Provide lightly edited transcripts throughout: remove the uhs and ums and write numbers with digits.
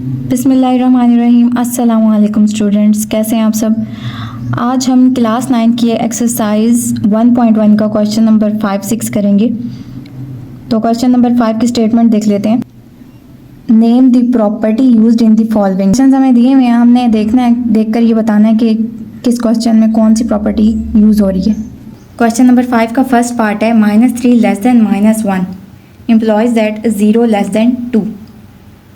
बिस्मिल्लाहिर्रहमानिर्रहीम। अस्सलामु अलैकुम स्टूडेंट्स, कैसे हैं आप सब। आज हम क्लास 9 की एक्सरसाइज 1.1 का क्वेश्चन नंबर 5, 6 करेंगे। तो क्वेश्चन नंबर 5 की स्टेटमेंट देख लेते हैं। Name the property used in the following. Question हमें दिए हुए हैं, हमने देखना है, देखकर ये बताना है कि किस क्वेश्चन में कौन सी प्रॉपर्टी यूज़ हो रही है। क्वेश्चन नंबर 5 का फर्स्ट पार्ट है -3 < -1 इम्प्लॉयज़ दैट 0 <2।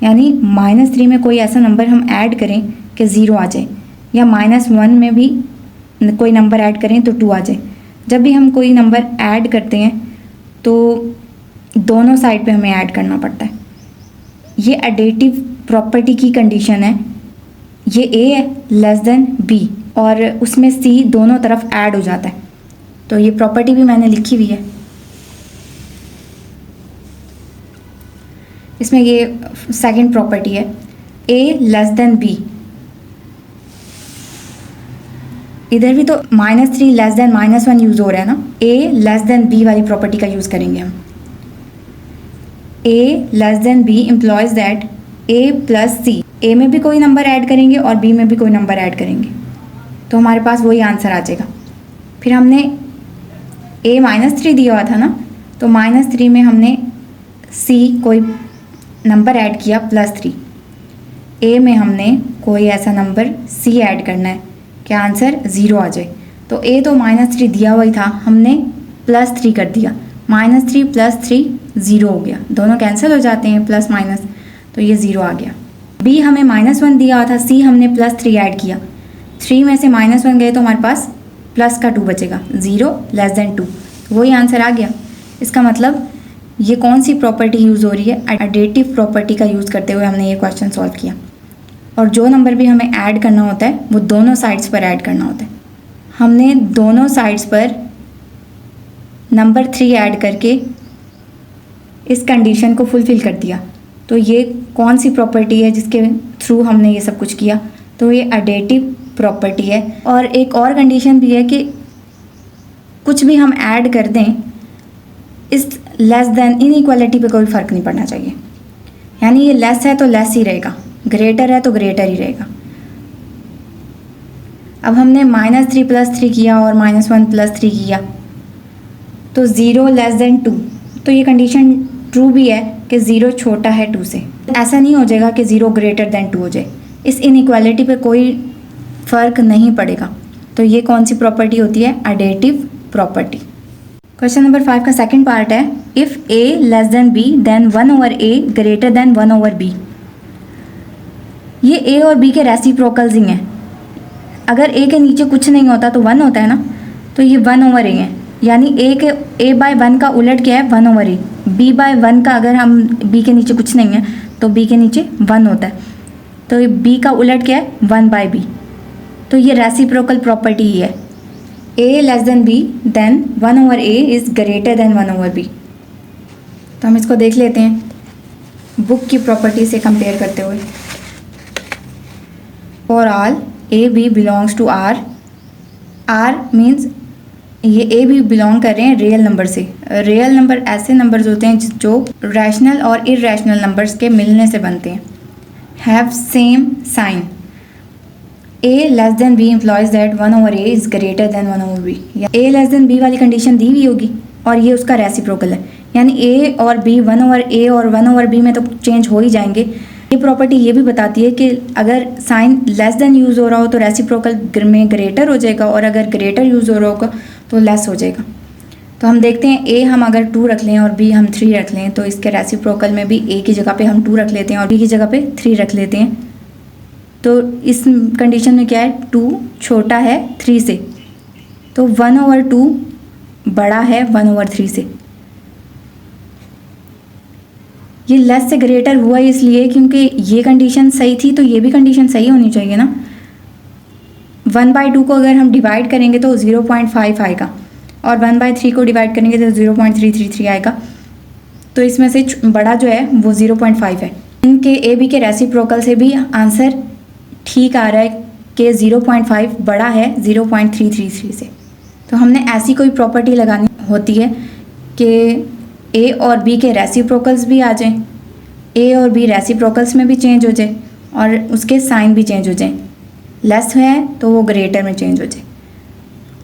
यानी -3 में कोई ऐसा नंबर हम ऐड करें कि 0 आ जाए, या -1 में भी कोई नंबर ऐड करें तो 2 आ जाए। जब भी हम कोई नंबर ऐड करते हैं तो दोनों साइड पे हमें ऐड करना पड़ता है। ये एडिटिव प्रॉपर्टी की कंडीशन है। ये A है B और उसमें C दोनों तरफ ऐड हो जाता है। तो ये प्रॉपर्टी भी मैंने लिखी हुई है। इसमें ये सेकंड प्रॉपर्टी है A B। इधर भी तो -3 <-1 यूज़ हो रहा है ना। A B वाली प्रॉपर्टी का यूज़ करेंगे हम। A B implies that A + C। A में भी कोई नंबर ऐड करेंगे और B में भी कोई नंबर ऐड करेंगे तो हमारे पास वही आंसर आ जाएगा। फिर हमने A -3 दिया हुआ था ना, तो -3 में हमने C कोई नंबर ऐड किया +3। A में हमने कोई ऐसा नंबर C ऐड करना है कि आंसर 0 आ जाए। तो A तो -3 दिया हुआ ही था, हमने +3 कर दिया। -3 + 3 0 हो गया, दोनों कैंसिल हो जाते हैं प्लस माइनस, तो ये 0 आ गया। B हमें -1 दिया हुआ था, C हमने +3 ऐड किया। 3 में से -1 गए तो हमारे पास प्लस का 2 बचेगा, 0 <2। वही आंसर आ गया। इसका मतलब ये कौन सी प्रॉपर्टी यूज़ हो रही है, एडिटिव प्रॉपर्टी का यूज़ करते हुए हमने ये क्वेश्चन सॉल्व किया। और जो नंबर भी हमें ऐड करना होता है वो दोनों साइड्स पर ऐड करना होता है। हमने दोनों साइड्स पर नंबर 3 ऐड करके इस कंडीशन को फुलफ़िल कर दिया। तो ये कौन सी प्रॉपर्टी है जिसके थ्रू हमने ये सब कुछ किया, तो ये एडिटिव प्रॉपर्टी है। और एक और कंडीशन भी है कि कुछ भी हम ऐड कर दें, इस लेस देन इनइक्वालिटी पे कोई फ़र्क नहीं पड़ना चाहिए। यानी ये लेस है तो लेस ही रहेगा, ग्रेटर है तो ग्रेटर ही रहेगा। अब हमने -3 + 3 किया और -1 + 3 किया तो 0 <2। तो ये कंडीशन ट्रू भी है कि 0 छोटा है 2 से। ऐसा नहीं हो जाएगा कि 0 > 2 हो जाए, इस इनइक्वालिटी पे कोई फ़र्क नहीं पड़ेगा। तो ये कौन सी प्रॉपर्टी होती है, एडिटिव प्रॉपर्टी। क्वेश्चन नंबर 5 का सेकंड पार्ट है if A <B then 1/A > 1/B। ये A और B के रेसिप्रोकल्स ही हैं। अगर A के नीचे कुछ नहीं होता तो 1 होता है ना, तो ये 1/A है। यानी A/1 का उलट क्या है, 1/A। B/1 का अगर हम B के नीचे कुछ नहीं है तो B के नीचे 1 होता है, तो ये B का उलट क्या है, 1/B। तो ये रेसिप्रोकल प्रॉपर्टी ही है। A <B then 1/A is > 1/B। तो हम इसको देख लेते हैं बुक की प्रॉपर्टी से कंपेयर करते हुए। For all A/B belongs to R। R means ये A/B बिलोंग कर रहे हैं रियल नंबर से। रियल नंबर ऐसे नंबर्स होते हैं जो रैशनल और इरेशनल नंबर्स के मिलने से बनते हैं। Have same sign. A <B implies that 1/A is > 1/B। A B वाली कंडीशन दी हुई होगी और ये उसका रेसिप्रोकल है। यानी A और B 1/A और 1/B में तो चेंज हो ही जाएंगे। ये प्रॉपर्टी ये भी बताती है कि अगर साइन लेस देन यूज़ हो रहा हो तो रेसिप्रोकल में ग्रेटर हो जाएगा, और अगर ग्रेटर यूज़ हो रहा होगा तो लेस हो जाएगा। तो हम देखते हैं A हम अगर 2 रख लें और B हम 3 रख लें, तो इसके रेसिप्रोकल में भी A की जगह पे हम 2 रख लेते हैं और B की जगह पे 3 रख लेते हैं। तो इस कंडीशन में क्या है, 2 छोटा है 3 से, तो 1/2 बड़ा है 1/3 से। ये लेस से ग्रेटर हुआ इसलिए क्योंकि ये कंडीशन सही थी, तो ये भी कंडीशन सही होनी चाहिए ना। 1/2 को अगर हम डिवाइड करेंगे तो 0.5 आएगा, और 1/3 को डिवाइड करेंगे तो 0.333 आएगा। तो इसमें से बड़ा जो है वो 0.5 है। इनके A/B के रेसिप्रोकल से भी आंसर ठीक आ रहा है कि 0.5 बड़ा है 0.333 से। तो हमने ऐसी कोई प्रॉपर्टी लगानी होती है कि A और B के रेसिप्रोकल्स भी आ जाएं, A और B रेसिप्रोकल्स में भी चेंज हो जाए, और उसके साइन भी चेंज हो जाए। लेस है तो वो ग्रेटर में चेंज हो जाए।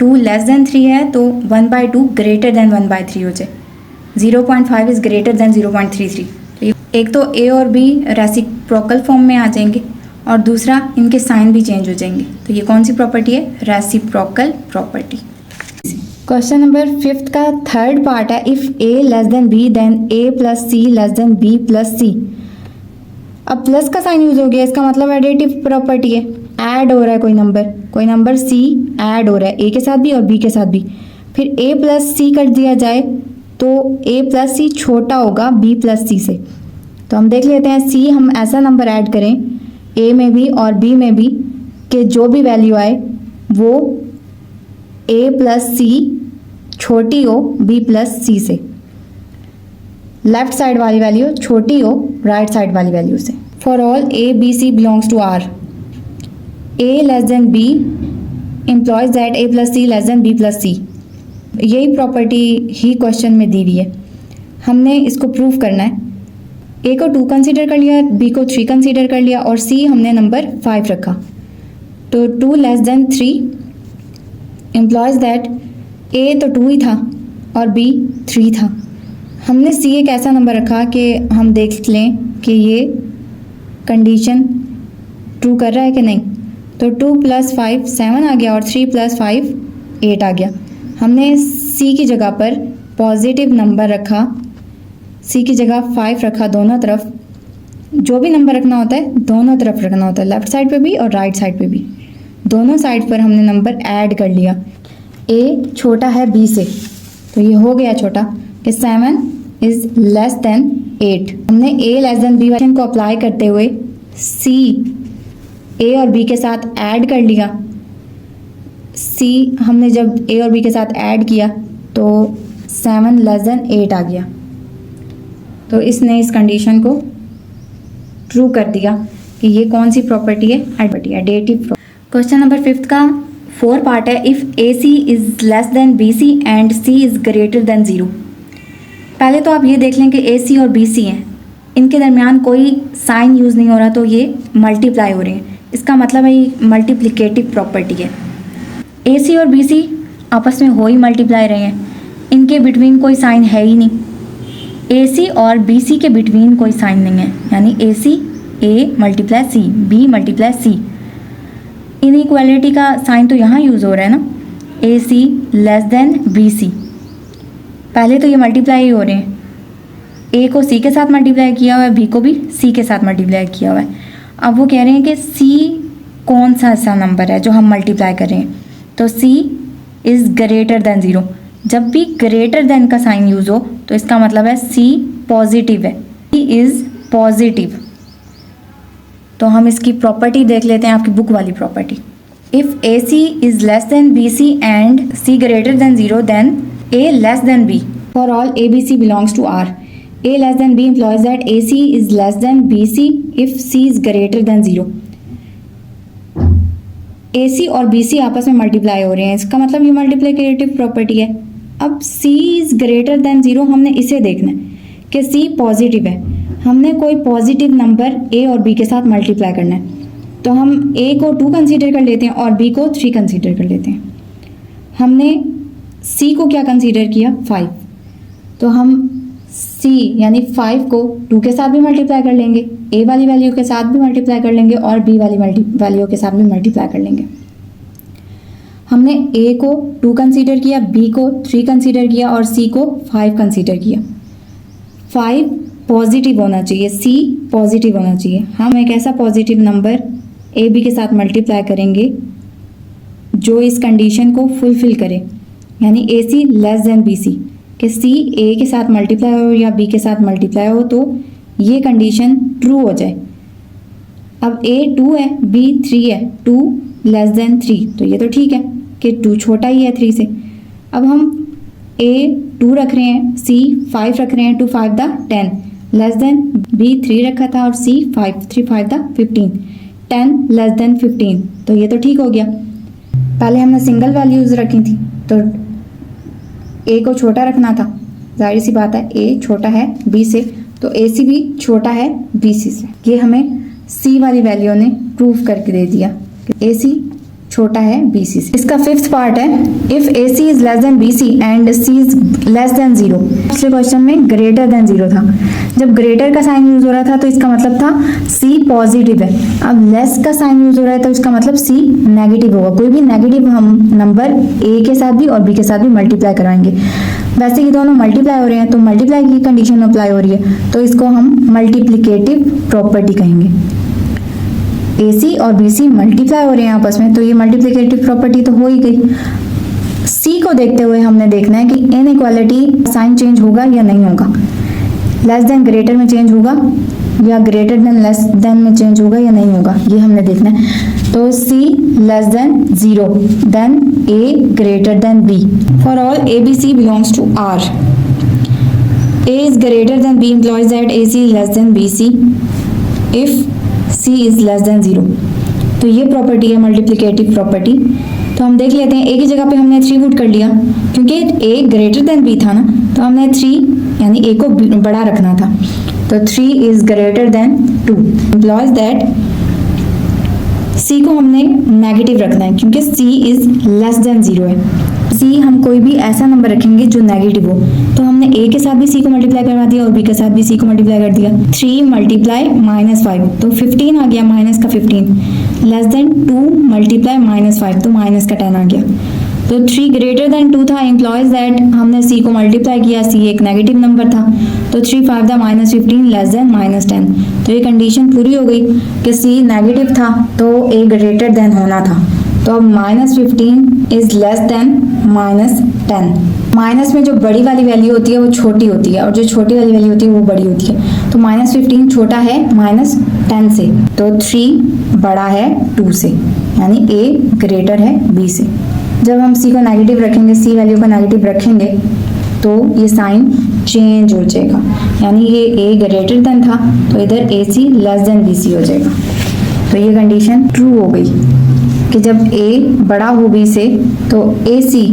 2 लेस देन 3 है तो 1/2 ग्रेटर देन 1/3 हो जाए। 0.5 इज़ ग्रेटर देन 0.33। तो एक तो ए और बी रेसिप्रोकल फॉर्म में आ जाएंगे और दूसरा इनके साइन भी चेंज हो जाएंगे। तो ये कौन सी प्रॉपर्टी है? Reciprocal property. क्वेश्चन नंबर 5 का थर्ड पार्ट है, if A less than B then A plus C less than B plus C. अब प्लस का साइन यूज हो गया, इसका मतलब एडिटिव प्रॉपर्टी है, ऐड हो रहा है कोई नंबर सी ऐड हो रहा है ए के साथ भी और बी के साथ भी। फिर ए प्लस सी कर दिया जाए तो ए प्लस सी छोटा होगा बी प्लस सी से। तो हम देख लेते हैं सी हम ऐसा नंबर ऐड करें ए में भी और बी में भी कि जो भी वैल्यू आए वो ए प्लस सी छोटी हो बी प्लस सी से। लेफ्ट साइड वाली वैल्यू छोटी हो राइट साइड वाली वैल्यू से। For all A B C belongs to R, A less than B implies that A plus C less than B plus C. यही property ही question में दी हुई है, हमने इसको प्रूव करना है। ए को 2 कंसीडर कर लिया, बी को 3 कंसीडर कर लिया और सी हमने नंबर 5 रखा। तो 2 लेस देन 3 इम्प्लॉयज दैट ए तो 2 ही था और बी 3 था। हमने सी एक ऐसा नंबर रखा कि हम देख लें कि ये कंडीशन ट्रू कर रहा है कि नहीं। तो 2 + 5 7 आ गया और 3 + 5 8 आ गया। हमने सी की जगह पर पॉजिटिव नंबर रखा, सी की जगह 5 रखा दोनों तरफ। जो भी नंबर रखना होता है दोनों तरफ रखना होता है, लेफ्ट साइड पे भी और राइट साइड पे भी। दोनों साइड पर हमने नंबर ऐड कर लिया। ए छोटा है बी से तो ये हो गया छोटा कि 7 इज़ लेस देन 8। हमने ए लेस देन बी वाले को अप्लाई करते हुए सी ए और बी के साथ ऐड कर लिया। सी हमने जब ए और बी के साथ ऐड किया तो 7 लेस देन 8 आ गया। तो इसने इस कंडीशन को ट्रू कर दिया कि ये कौन सी प्रॉपर्टी है? एडिटिव। क्वेश्चन नंबर 5 का 4 पार्ट है, if A C is less than B C and C is greater than 0। पहले तो आप ये देख लें कि ए सी और बी सी हैं, इनके दरमियान कोई साइन यूज़ नहीं हो रहा तो ये मल्टीप्लाई हो रहे हैं। इसका मतलब है ये मल्टीप्लिकेटिव प्रॉपर्टी है। ए सी और बी सी आपस में हो ही मल्टीप्लाई रहे हैं, इनके बिटवीन कोई साइन है ही नहीं। ए सी और बी सी के बिटवीन कोई साइन नहीं है, यानी ए सी A multiply C B multiply C. Inequality का साइन तो यहाँ यूज़ हो रहा है ना, ए सी लेस देन बी सी। पहले तो ये मल्टीप्लाई ही हो रहे हैं, ए को सी के साथ मल्टीप्लाई किया हुआ है, बी को भी सी के साथ मल्टीप्लाई किया हुआ है। अब वो कह रहे हैं कि सी कौन सा ऐसा नंबर है जो हम मल्टीप्लाई कर रहे हैं। तो सी इज़ ग्रेटर देन 0। जब भी ग्रेटर देन का साइन यूज़ हो तो इसका मतलब है सी पॉजिटिव है, सी इज़ पॉजिटिव। तो हम इसकी प्रॉपर्टी देख लेते हैं, आपकी बुक वाली property. If A C is less than B C and C greater than 0 then A less than B. For all A B C belongs to R, A less than B implies that A C is less than B C if C is greater than 0। A C और B सी आपस में multiply हो रहे हैं, इसका मतलब ये multiplicative property है। अब सी इज़ ग्रेटर देन 0 हमने इसे देखना है कि सी पॉजिटिव है, हमने कोई पॉजिटिव नंबर ए और बी के साथ मल्टीप्लाई करना है। तो हम ए को 2 कंसीडर कर लेते हैं और बी को 3 कंसीडर कर लेते हैं। हमने सी को क्या कंसीडर किया? 5। तो हम सी यानी 5 को 2 के साथ भी मल्टीप्लाई कर लेंगे, ए वाली वैल्यू के साथ भी मल्टीप्लाई कर लेंगे और बी वाली वैल्यू के साथ भी मल्टीप्लाई कर लेंगे। हमने ए को 2 कंसीडर किया, बी को 3 कंसीडर किया और सी को 5 कंसीडर किया। 5 पॉजिटिव होना चाहिए, सी पॉजिटिव होना चाहिए। हम एक ऐसा पॉजिटिव नंबर ए बी के साथ मल्टीप्लाई करेंगे जो इस कंडीशन को फुलफिल करे, यानी ए सी लेस देन बी सी, कि सी ए के साथ मल्टीप्लाई हो या बी के साथ मल्टीप्लाई हो तो ये कंडीशन ट्रू हो जाए। अब ए 2 है, बी 3 है, 2 लेस देन 3, तो ये तो ठीक है कि 2 छोटा ही है 3 से। अब हम ए 2 रख रहे हैं, सी 5 रख रहे हैं, 2 5 द 10 लेस देन बी 3 रखा था और सी 5 3 5 द 15 10 लेस देन 15, तो ये तो ठीक हो गया। पहले हमने सिंगल वैल्यूज़ रखी थी तो ए को छोटा रखना था, जाहिर सी बात है ए छोटा है बी से, तो ए सी भी छोटा है बी सी से। ये हमें सी वाली वैल्यू ने प्रूव करके दे दिया कि ए सी छोटा है बी सी से। इसका फिफ्थ पार्ट है, if A C is less than B C and C is less than zero. पिछले क्वेश्चन में ग्रेटर देन जीरो था, जब ग्रेटर का साइन यूज हो रहा था तो इसका मतलब था सी पॉजिटिव है। अब लेस का साइन यूज हो रहा है तो इसका मतलब सी नेगेटिव होगा। कोई भी नेगेटिव हम नंबर ए के साथ भी और बी के साथ भी मल्टीप्लाई करवाएंगे। वैसे ये दोनों मल्टीप्लाई हो रहे हैं तो मल्टीप्लाई की कंडीशन अप्लाई हो रही है, तो इसको हम मल्टीप्लिकेटिव प्रॉपर्टी कहेंगे। AC और BC मल्टीप्लाई हो रहे हैं आपस में, तो ये मल्टीप्लिकेटिव प्रॉपर्टी तो हो ही गई। C को देखते हुए हमने देखना है कि इनइक्वालिटी साइन चेंज होगा या नहीं होगा, लेस देन ग्रेटर में चेंज होगा या ग्रेटर देन लेस देन में चेंज होगा या नहीं होगा, ये हमने देखना है। तो C less than 0 then A greater than B। For all ABC belongs to R। A is greater than B implies that AC is less than BC if C is less than 0। तो ये property है multiplicative property. तो हम देख लेते हैं, A की जगह पे हमने 3 पुट कर लिया क्योंकि A ग्रेटर देन B था ना, तो हमने 3 यानी A को बड़ा रखना था, तो 3 is greater than 2 implies that C को हमने नेगेटिव रखना है क्योंकि C is less than 0 है। C हम कोई भी ऐसा नंबर रखेंगे जो नेगेटिव हो, तो हमने A के साथ भी C को मल्टीप्लाई करवा दिया और B के साथ भी C को मल्टीप्लाई कर दिया। 3 मल्टीप्लाई -5 तो 15 आ गया, माइनस का 15 लेस देन 2 मल्टीप्लाई -5 तो माइनस का 10 आ गया। तो 3 ग्रेटर देन 2 था, इम्प्लॉइज दैट हमने C को मल्टीप्लाई किया, C एक नेगेटिव नंबर था, तो 3 5 दा -15 लेस देन -10। तो ये कंडीशन पूरी हो गई कि C नेगेटिव था तो A ग्रेटर देन होना था। तो अब -15 इज लेस देन -10। माइनस में जो बड़ी वाली वैल्यू होती है वो छोटी होती है और जो छोटी वाली वैल्यू होती है वो बड़ी होती है। तो -15 छोटा है -10 से, तो 3 बड़ा है 2 से, यानी A ग्रेटर है B से। जब हम C को नेगेटिव रखेंगे, C वैल्यू को नेगेटिव रखेंगे तो ये साइन चेंज हो जाएगा, यानी ये A ग्रेटर देन था तो इधर AC लेस देन BC हो जाएगा। तो ये कंडीशन ट्रू हो गई कि जब A बड़ा हो B से तो AC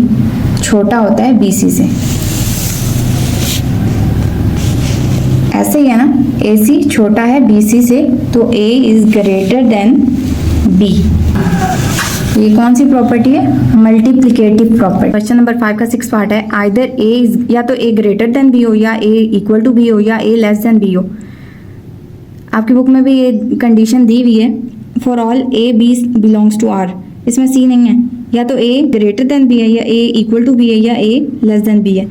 छोटा होता है BC से। ऐसे ही है ना, AC छोटा है BC से तो A is greater than B। ये कौन सी प्रॉपर्टी है? Multiplicative property. क्वेश्चन नंबर 5 का 6 पार्ट है, आइदर A इज या तो A ग्रेटर देन B हो या A इक्वल टू B हो या A लेस देन B हो। आपकी बुक में भी ये कंडीशन दी हुई है, for all A B belongs to R। इसमें C नहीं है, या तो A ग्रेटर देन B है या A इक्वल टू B है या A लेस देन B है।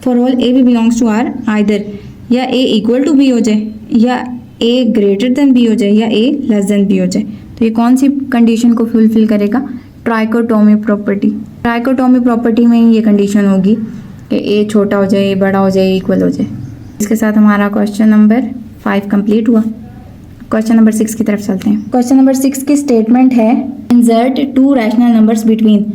For all A B belongs to R, either या A इक्वल टू B हो जाए या A ग्रेटर देन B हो जाए या A लेस देन B हो जाए। तो ये कौन सी कंडीशन को फुलफिल करेगा? Trichotomy property. ट्राइकोटोमी प्रॉपर्टी में ये कंडीशन होगी कि A छोटा हो जाए, A बड़ा हो जाए, इक्वल हो जाए। इसके साथ हमारा क्वेश्चन नंबर 5 कंप्लीट हुआ। क्वेश्चन नंबर 6 की तरफ चलते हैं। क्वेश्चन नंबर 6 की स्टेटमेंट है, इंसर्ट 2 रैशनल नंबर्स बिटवीन।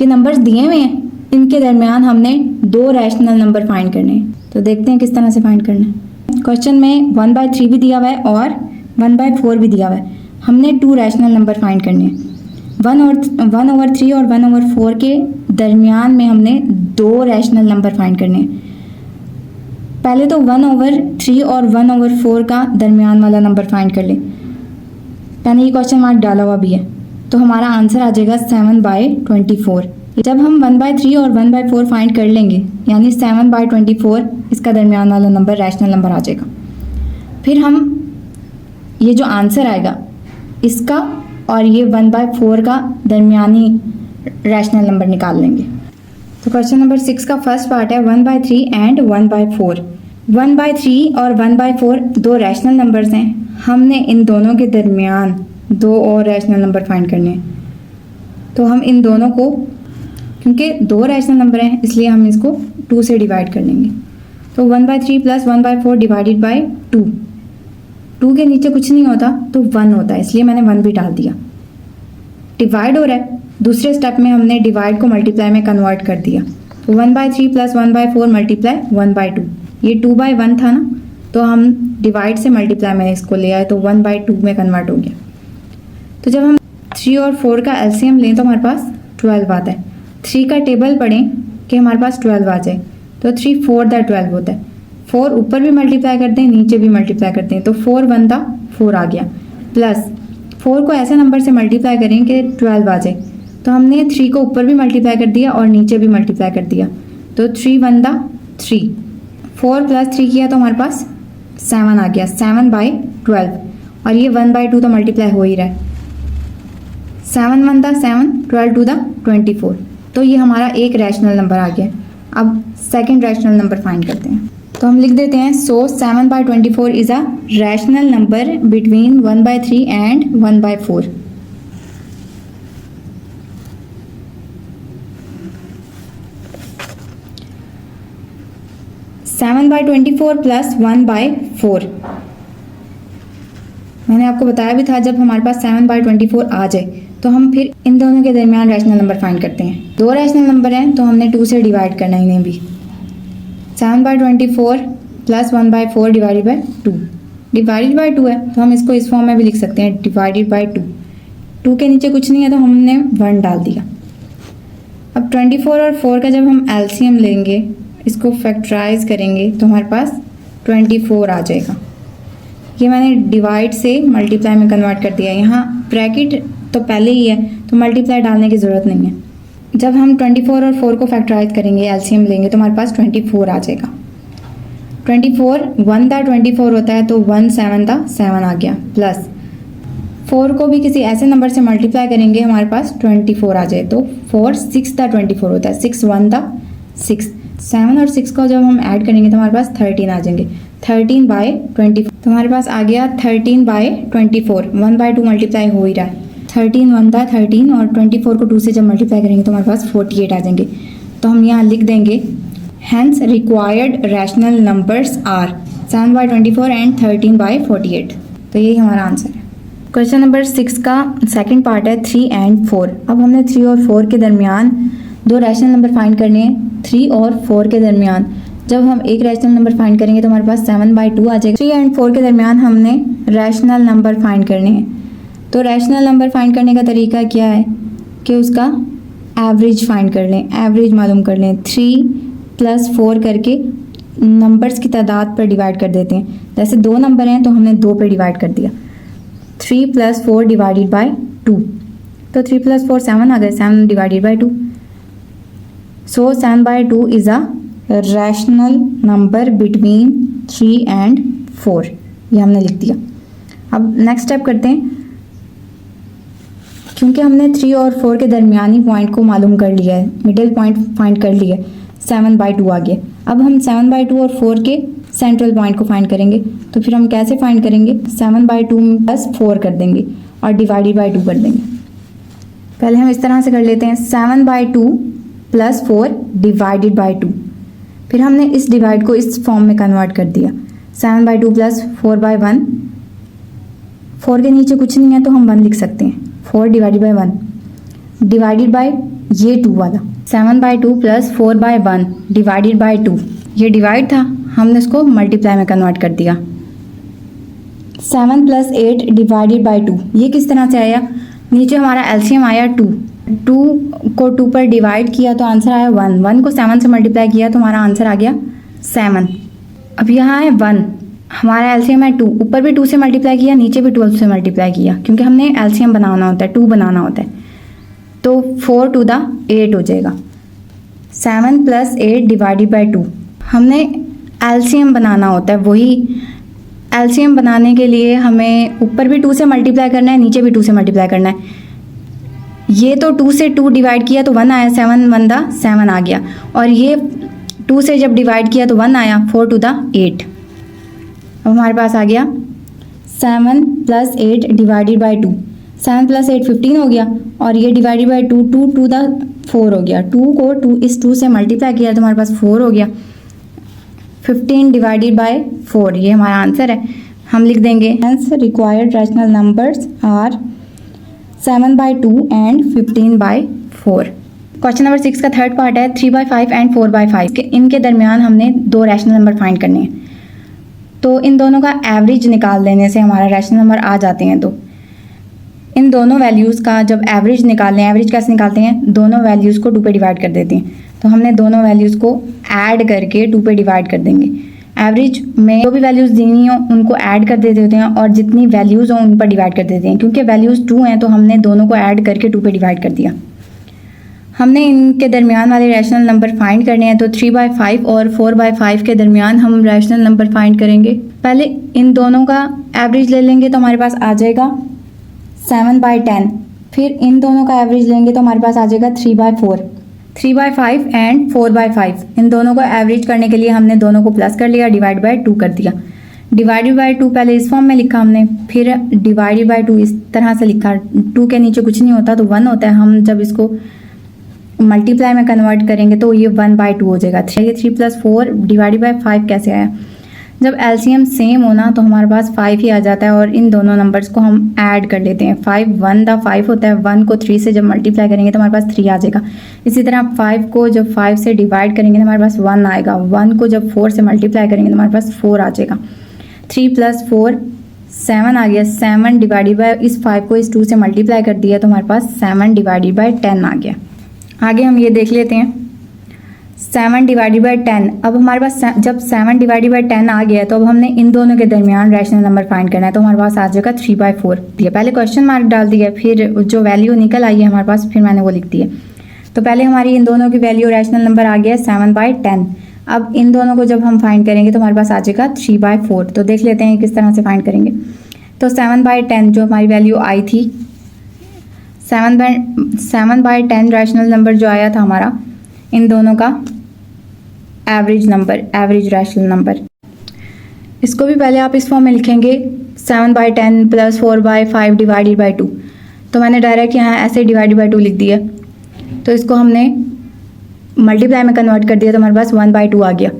ये नंबर्स दिए हुए हैं, इनके दरमियान हमने 2 रैशनल नंबर फाइंड करने हैं। तो देखते हैं किस तरह से फाइंड करना है। क्वेश्चन में 1/3 भी दिया हुआ है और 1/4 भी दिया हुआ है। हमने 2 रैशनल नंबर फाइंड करने हैं। 1/3 और 1/4 के दरमियान में हमने 2 रैशनल नंबर फाइंड करने हैं। पहले तो 1/3 और 1/4 का दरमियान वाला नंबर फाइंड कर लें। मैंने ये क्वेश्चन मार्क डाला हुआ भी है, तो हमारा आंसर आ जाएगा 7/24। जब हम 1/3 और 1/4 फाइंड कर लेंगे, यानी 7/24 इसका दरमियान वाला नंबर रैशनल नंबर आ जाएगा। फिर हम ये जो आंसर आएगा इसका और ये 1/4 का दरमियानी रैशनल नंबर निकाल लेंगे। तो क्वेश्चन नंबर 6 का फर्स्ट पार्ट है 1/3 एंड 1/4। 1/3 और 1/4 2 रैशनल नंबर्स हैं। हमने इन दोनों के दरमियान 2 और रैशनल नंबर फाइंड करने हैं। तो हम इन दोनों को, क्योंकि 2 रैशनल नंबर हैं इसलिए हम इसको 2 से डिवाइड कर लेंगे। तो 1/3 प्लस 1/4 डिवाइडेड बाई 2। 2 के नीचे कुछ नहीं होता तो 1 होता है, इसलिए मैंने 1 भी डाल दिया। डिवाइड हो रहा है, दूसरे स्टेप में हमने डिवाइड को मल्टीप्लाई में कन्वर्ट कर दिया। तो 1/3 प्लस 1/4 मल्टीप्लाई 1/2। ये 2/1 था ना, तो हम डिवाइड से मल्टीप्लाई में इसको ले आए तो 1/2 में कन्वर्ट हो गया। तो जब हम 3 और 4 का एलसीएम लें तो हमारे पास 12 आता है। 3 का टेबल पढ़ें कि हमारे पास 12 आ जाए, तो 3 4 दा 12 होता है। 4 ऊपर भी मल्टीप्लाई करते हैं, नीचे भी मल्टीप्लाई करते हैं, तो 4 1 दा 4 आ गया। प्लस 4 को ऐसे नंबर से मल्टीप्लाई करें कि 12 आ जाए। तो हमने 3 को ऊपर भी मल्टीप्लाई कर दिया और नीचे भी मल्टीप्लाई कर दिया। तो 3 वन दा 3, 4 प्लस 3 किया तो हमारे पास 7 आ गया, 7/12। और ये 1/2 तो मल्टीप्लाई हो ही रहा है। 7 वन दा 7, 12 टू दा 24। तो ये हमारा एक रैशनल नंबर आ गया। अब सेकंड रैशनल नंबर फाइंड करते हैं। तो हम लिख देते हैं, सो 7/24 is a rational number between 1/3 and 1/4। Seven by 24 plus 1/4। मैंने आपको बताया भी था जब हमारे पास 7/24 आ जाए तो हम फिर इन दोनों के दरमियान रैशनल नंबर फाइंड करते हैं। दो रैशनल नंबर हैं तो हमने 2 से डिवाइड करना इन्हें भी। 7/24 plus 1/4 divided by 2। Divided by 2 है तो हम इसको इस फॉर्म में भी लिख सकते हैं, डिवाइडेड बाई 2। 2 के नीचे कुछ नहीं है तो हमने 1 डाल दिया। अब 24 और 4 का जब हम एलसीएम लेंगे, इसको फैक्टराइज करेंगे तो हमारे पास 24 आ जाएगा। ये मैंने डिवाइड से मल्टीप्लाई में कन्वर्ट कर दिया। यहाँ ब्रैकेट तो पहले ही है तो मल्टीप्लाई डालने की ज़रूरत नहीं है। जब हम 24 और 4 को फैक्टराइज करेंगे, एलसीएम लेंगे तो हमारे पास 24 आ जाएगा। 24 1 दा 24 होता है तो 1 7 दा 7 आ गया, प्लस 4 को भी किसी ऐसे नंबर से मल्टीप्लाई करेंगे हमारे पास 24 आ जाए तो 4 6 दा 24 होता है, 6 1 दा 6। 7 और 6 को जब हम ऐड करेंगे तो हमारे पास 13 आ जाएंगे, 13/24। तो हमारे पास आ गया 13/24। 1/2 मल्टीप्लाई हो ही रहा है। 13 1 दा 13 और 24 को 2 से जब मल्टीप्लाई करेंगे तो हमारे पास 48 आ जाएंगे। तो हम यहाँ लिख देंगे, hence required rational numbers are 7/24 and 13/48। तो यही हमारा आंसर है। क्वेश्चन नंबर 6 का सेकंड पार्ट है 3 एंड 4। अब हमने 3 और 4 के दरमियान दो रैशनल नंबर फाइंड करने हैं। 3 और 4 के दरमियान जब हम एक रैशनल नंबर फाइंड करेंगे तो हमारे पास 7/2 आ जाएगा। 3 एंड 4 के दरमियान हमने रैशनल नंबर फाइंड करने हैं। तो रैशनल नंबर फाइंड करने का तरीका क्या है कि उसका एवरेज फाइंड कर लें, एवरेज मालूम कर लें। 3 + 4 करके नंबर्स की तादाद पर डिवाइड कर देते हैं। जैसे 2 नंबर हैं तो हमने 2 पे डिवाइड कर दिया। 3 + 4 डिवाइडेड बाई 2, तो 3 + 4 7 आ गए, 7 divided by 2। So 7/2 is a rational number between 3 and 4। ये हमने लिख दिया। अब नेक्स्ट स्टेप करते हैं। क्योंकि हमने 3 और 4 के दरमियानी पॉइंट को मालूम कर लिया है, मिडिल पॉइंट फाइंड कर लिया है, 7/2 आ गया। अब हम 7/2 और 4 के सेंट्रल पॉइंट को फाइंड करेंगे। तो फिर हम कैसे फाइंड करेंगे, 7/2 + 4 कर देंगे और डिवाइडेड बाई 2 कर देंगे। पहले हम इस तरह से कर लेते हैं, 7/2 + 4 डिवाइडेड बाई 2। फिर हमने इस डिवाइड को इस फॉर्म में कन्वर्ट कर दिया, 7/2 + 4/1। 4 के नीचे कुछ नहीं है तो हम 1 लिख सकते हैं, 4 डिवाइडेड बाई 1 डिवाइडेड बाई ये 2 वाला, 7/2 + 4/1 डिवाइडेड बाई 2। ये डिवाइड था, हमने इसको मल्टीप्लाई में कन्वर्ट कर दिया। 7 + 8 डिवाइडेड बाई 2। ये किस तरह से आया, नीचे हमारा एलसीएम आया 2 को 2 पर डिवाइड किया तो आंसर आया 1। 1 को 7 से मल्टीप्लाई किया तो हमारा आंसर आ गया 7। अब यहाँ है 1, हमारा एलसीएम है 2, ऊपर भी 2 से मल्टीप्लाई किया, नीचे भी 2 से मल्टीप्लाई किया, क्योंकि हमने एलसीएम बनाना होता है, 2 बनाना होता है। तो 4 टू द 8 हो जाएगा। 7 + 8 डिवाइडेड बाई 2। हमने एलसीएम बनाना होता है, वही एलसीएम बनाने के लिए हमें ऊपर भी 2 से मल्टीप्लाई करना है, नीचे भी 2 से मल्टीप्लाई करना है। ये तो 2 से 2 डिवाइड किया तो 1 आया, 7 1 दा 7 आ गया। और ये 2 से जब डिवाइड किया तो 1 आया, 4 टू द 8। अब हमारे पास आ गया 7 + 8 डिवाइडेड बाई 2। 7 + 8 15 हो गया, और ये डिवाइडेड बाई 2 2 टू द 4 हो गया। 2 को 2 से मल्टीप्लाई किया तो हमारे पास 4 हो गया। 15 डिवाइडेड बाई 4, ये हमारा आंसर है। हम लिख देंगे, hence required rational numbers are 7/2 and 15/4। Question number 6 का थर्ड पार्ट है 3/5 एंड 4/5। इनके दरमियान हमने दो रैशनल नंबर फाइंड करने हैं। तो इन दोनों का एवरेज निकाल देने से हमारा रैशनल नंबर आ जाते हैं। तो इन दोनों वैल्यूज़ का जब एवरेज निकालने हैं, एवरेज कैसे निकालते हैं, दोनों वैल्यूज़ को 2 पे डिवाइड कर देते हैं। तो हमने दोनों वैल्यूज़ को ऐड करके 2 पे डिवाइड कर देंगे। एवरेज में जो भी वैल्यूज़ देनी हो उनको ऐड कर देते होते हैं और जितनी वैल्यूज़ हो उन पर डिवाइड कर देते हैं। क्योंकि वैल्यूज़ 2 हैं तो हमने दोनों को ऐड करके 2 पे डिवाइड कर दिया। हमने इनके दरमियान वाले रैशनल नंबर फाइंड करने हैं, तो 3/5 और 4/5 के दरमियान हम रैशनल नंबर फाइंड करेंगे। पहले इन दोनों का एवरेज ले लेंगे तो हमारे पास आ जाएगा 7/10। फिर इन दोनों का एवरेज लेंगे तो हमारे पास आ जाएगा 3/4। 3/5 एंड 4/5 इन दोनों को एवरेज करने के लिए हमने दोनों को प्लस कर लिया, डिवाइड बाय 2 कर दिया। डिवाइडेड बाय 2 पहले इस फॉर्म में लिखा हमने, फिर डिवाइडेड बाय 2 इस तरह से लिखा। 2 के नीचे कुछ नहीं होता तो 1 होता है। हम जब इसको मल्टीप्लाई में कन्वर्ट करेंगे तो ये 1/2 हो जाएगा। 3 + 4 डिवाइडेड बाय 5 कैसे आया? जब एलसीएम सेम होना तो हमारे पास 5 ही आ जाता है और इन दोनों नंबर्स को हम ऐड कर लेते हैं। 5 1 दा 5 होता है, 1 को 3 से जब मल्टीप्लाई करेंगे तो हमारे पास 3 आ जाएगा। इसी तरह 5 को जब 5 से डिवाइड करेंगे तो हमारे पास 1 आएगा। 1 को जब 4 से मल्टीप्लाई करेंगे तो हमारे पास 4 आ जाएगा। 3 + 4 7 आ गया। 7 डिवाइडेड बाय इस 5 को इस 2 से मल्टीप्लाई कर दिया तो हमारे पास 7 डिवाइडेड बाय 10 आ गया। आगे हम ये देख लेते हैं 7 डिवाइडेड बाय 10। अब हमारे पास जब 7 डिवाइडेड बाय 10 आ गया तो अब हमने इन दोनों के दरमियान रैशनल नंबर फाइंड करना है, तो हमारे पास आ जाएगा 3/4 दिया। पहले क्वेश्चन मार्क डाल दिया, फिर जो वैल्यू निकल आई है हमारे पास फिर मैंने वो लिख दी है। तो पहले हमारी इन दोनों की वैल्यू रैशनल नंबर आ गया 7/10। अब इन दोनों को जब हम फाइंड करेंगे तो हमारे पास आ जाएगा 3/4। तो देख लेते हैं किस तरह से फाइंड करेंगे। तो 7/10 जो हमारी वैल्यू आई थी, 7/10 रैशनल नंबर जो आया था हमारा, इन दोनों का average number, average rational number. इसको भी पहले आप इस फॉर्म में लिखेंगे 7/10 + 4/5 डिवाइडेड बाय 2। तो मैंने डायरेक्ट यहाँ ऐसे डिवाइडेड बाय 2 लिख दिया। तो इसको हमने मल्टीप्लाई में कन्वर्ट कर दिया तो हमारे पास 1/2 आ गया।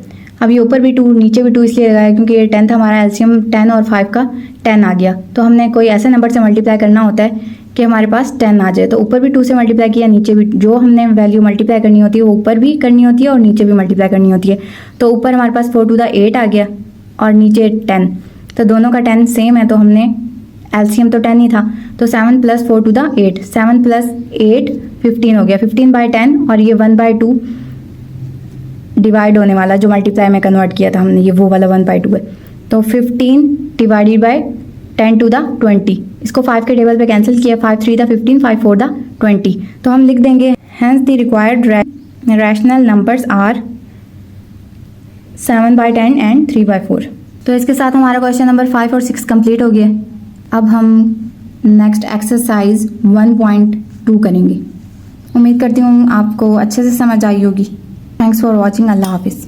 अब ये ऊपर भी 2 नीचे भी 2 इसलिए लगाया क्योंकि ये 10 था, हमारा एलसीएम 10 और 5 का 10 आ गया। तो हमने कोई ऐसे नंबर से मल्टीप्लाई करना होता है कि हमारे पास 10 आ जाए। तो ऊपर भी 2 से मल्टीप्लाई किया, नीचे भी जो हमने वैल्यू मल्टीप्लाई करनी होती है वो ऊपर भी करनी होती है और नीचे भी मल्टीप्लाई करनी होती है। तो ऊपर हमारे पास 4 × 8 आ गया और नीचे 10। तो दोनों का 10 सेम है तो हमने एलसीएम तो 10 ही था, तो 7 + 4 × 8, 7 + 8 15 हो गया। 15/10 और ये 1/2 डिवाइड होने वाला जो मल्टीप्लाई में कन्वर्ट किया था हमने, ये वो वाला 1/2 है। तो 15 डिवाइडेड बाय 10 to the 20। इसको 5 के टेबल पे कैंसिल किया, 5 3 दा 15, 5 4 दा 20। तो हम लिख देंगे hence the required rational numbers are 7/10 and 3/4। तो इसके साथ हमारा क्वेश्चन नंबर 5 और 6 कंप्लीट हो गया। अब हम नेक्स्ट एक्सरसाइज 1.2 करेंगे। उम्मीद करती हूँ आपको अच्छे से समझ आई होगी। Thanks for watching. अल्लाह हाफिज़।